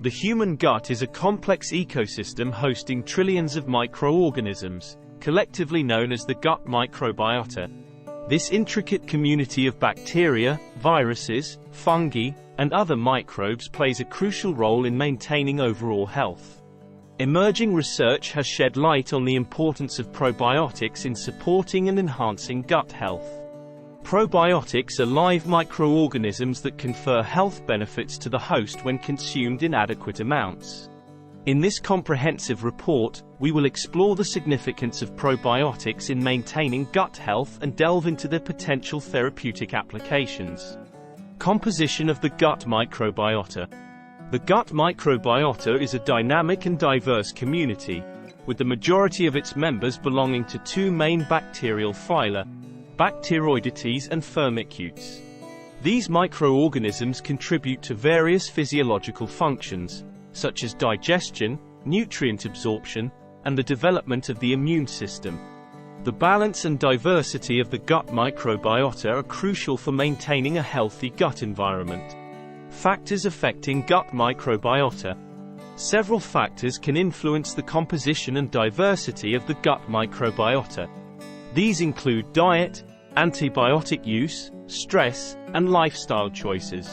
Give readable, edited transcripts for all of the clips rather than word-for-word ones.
The human gut is a complex ecosystem hosting trillions of microorganisms, collectively known as the gut microbiota. This intricate community of bacteria, viruses, fungi, and other microbes plays a crucial role in maintaining overall health. Emerging research has shed light on the importance of probiotics in supporting and enhancing gut health. Probiotics are live microorganisms that confer health benefits to the host when consumed in adequate amounts. In this comprehensive report, we will explore the significance of probiotics in maintaining gut health and delve into their potential therapeutic applications. Composition of the gut microbiota. The gut microbiota is a dynamic and diverse community, with the majority of its members belonging to two main bacterial phyla, Bacteroidetes and Firmicutes. These microorganisms contribute to various physiological functions, such as digestion, nutrient absorption, and the development of the immune system. The balance and diversity of the gut microbiota are crucial for maintaining a healthy gut environment. Factors affecting gut microbiota. Several factors can influence the composition and diversity of the gut microbiota. These include diet, antibiotic use, stress, and lifestyle choices.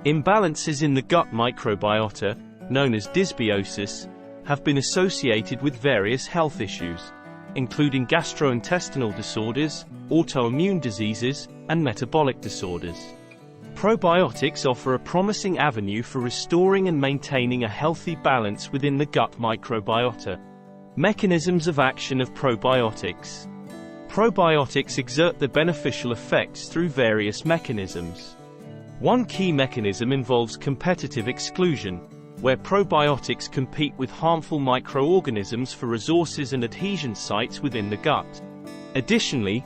Imbalances in the gut microbiota, known as dysbiosis, have been associated with various health issues, including gastrointestinal disorders, autoimmune diseases, and metabolic disorders. Probiotics offer a promising avenue for restoring and maintaining a healthy balance within the gut microbiota. Mechanisms of action of probiotics. Probiotics exert their beneficial effects through various mechanisms. One key mechanism involves competitive exclusion, where probiotics compete with harmful microorganisms for resources and adhesion sites within the gut. Additionally,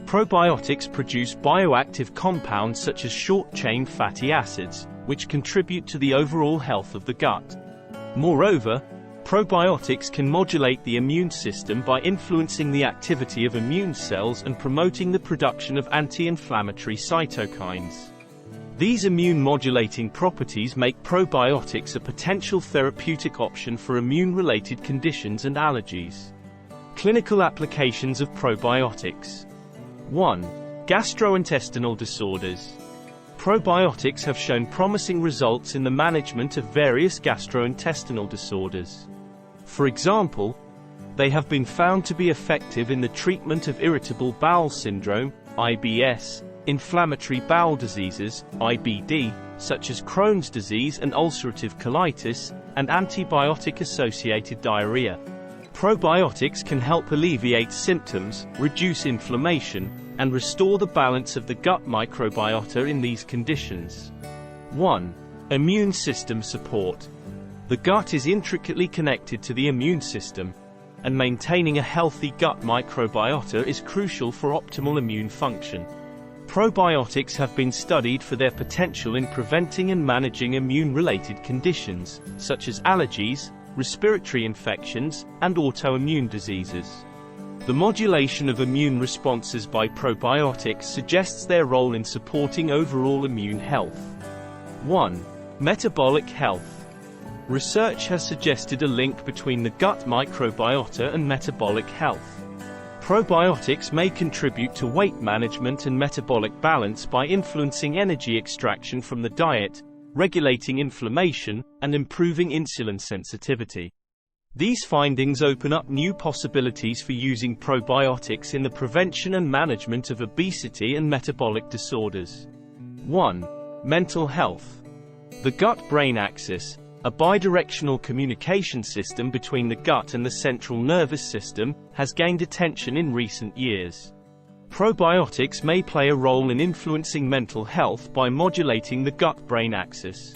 probiotics produce bioactive compounds such as short-chain fatty acids, which contribute to the overall health of the gut. Moreover, probiotics can modulate the immune system by influencing the activity of immune cells and promoting the production of anti-inflammatory cytokines. These immune-modulating properties make probiotics a potential therapeutic option for immune-related conditions and allergies. Clinical applications of probiotics. 1. Gastrointestinal disorders. Probiotics have shown promising results in the management of various gastrointestinal disorders. For example, they have been found to be effective in the treatment of irritable bowel syndrome, IBS, inflammatory bowel diseases, IBD, such as Crohn's disease and ulcerative colitis, and antibiotic-associated diarrhea. Probiotics can help alleviate symptoms, reduce inflammation, and restore the balance of the gut microbiota in these conditions. 1. Immune system support. The gut is intricately connected to the immune system, and maintaining a healthy gut microbiota is crucial for optimal immune function. Probiotics have been studied for their potential in preventing and managing immune-related conditions, such as allergies, respiratory infections, and autoimmune diseases. The modulation of immune responses by probiotics suggests their role in supporting overall immune health. 1. Metabolic health. Research has suggested a link between the gut microbiota and metabolic health. Probiotics may contribute to weight management and metabolic balance by influencing energy extraction from the diet, regulating inflammation, and improving insulin sensitivity. These findings open up new possibilities for using probiotics in the prevention and management of obesity and metabolic disorders. 1. Mental health. The gut-brain axis, a bidirectional communication system between the gut and the central nervous system, has gained attention in recent years. Probiotics may play a role in influencing mental health by modulating the gut-brain axis.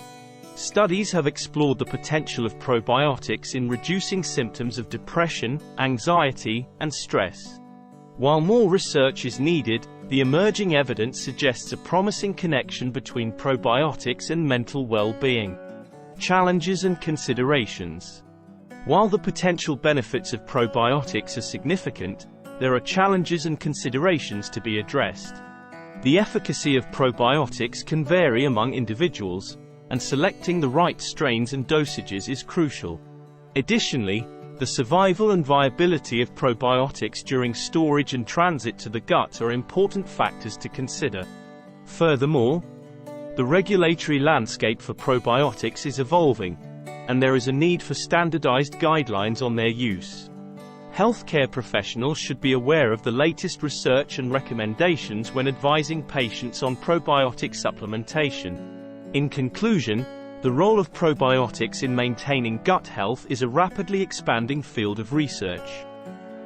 Studies have explored the potential of probiotics in reducing symptoms of depression, anxiety, and stress. While more research is needed, the emerging evidence suggests a promising connection between probiotics and mental well-being. Challenges and considerations. While the potential benefits of probiotics are significant, there are challenges and considerations to be addressed. The efficacy of probiotics can vary among individuals, and selecting the right strains and dosages is crucial. Additionally, the survival and viability of probiotics during storage and transit to the gut are important factors to consider. Furthermore, the regulatory landscape for probiotics is evolving, and there is a need for standardized guidelines on their use. Healthcare professionals should be aware of the latest research and recommendations when advising patients on probiotic supplementation. In conclusion, the role of probiotics in maintaining gut health is a rapidly expanding field of research.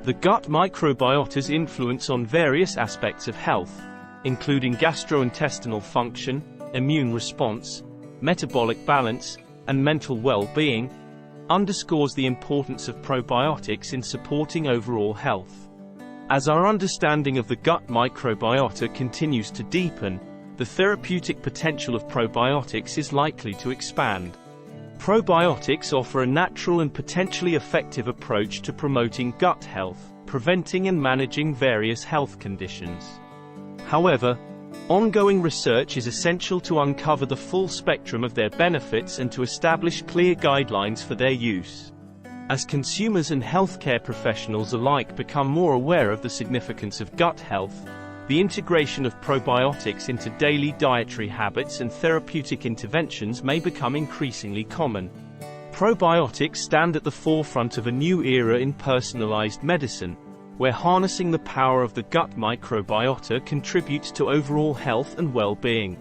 The gut microbiota's influence on various aspects of health, including gastrointestinal function, immune response, metabolic balance, and mental well-being, underscores the importance of probiotics in supporting overall health. As our understanding of the gut microbiota continues to deepen, the therapeutic potential of probiotics is likely to expand. Probiotics offer a natural and potentially effective approach to promoting gut health, preventing and managing various health conditions. However, ongoing research is essential to uncover the full spectrum of their benefits and to establish clear guidelines for their use. As consumers and healthcare professionals alike become more aware of the significance of gut health, the integration of probiotics into daily dietary habits and therapeutic interventions may become increasingly common. Probiotics stand at the forefront of a new era in personalized medicine, where harnessing the power of the gut microbiota contributes to overall health and well-being.